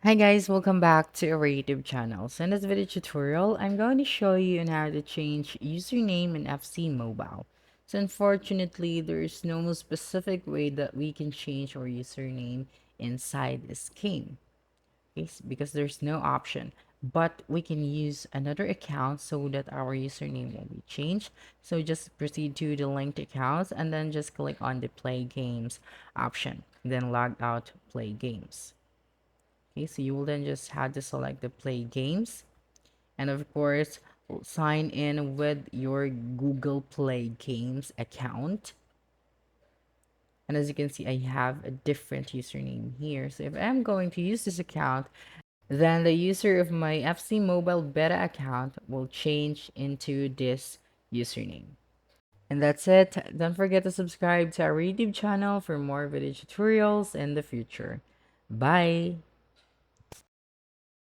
Hi guys, welcome back to our YouTube channel. So in this video tutorial, I'm going to show you on how to change username in FC Mobile. So unfortunately, there is no specific way that we can change our username inside this game. Okay, because there's no option. But we can use another account so that our username will be changed. So just proceed to the linked accounts and then just click on the play games option. Then log out play games. Okay, so you will then just have to select the play games and of course sign in with your Google Play Games account. And as you can see, I have a different username here. So if I'm going to use this account, then the user of my FC Mobile Beta account will change into this username. And that's it. Don't forget to subscribe to our YouTube channel for more video tutorials in the future. Bye!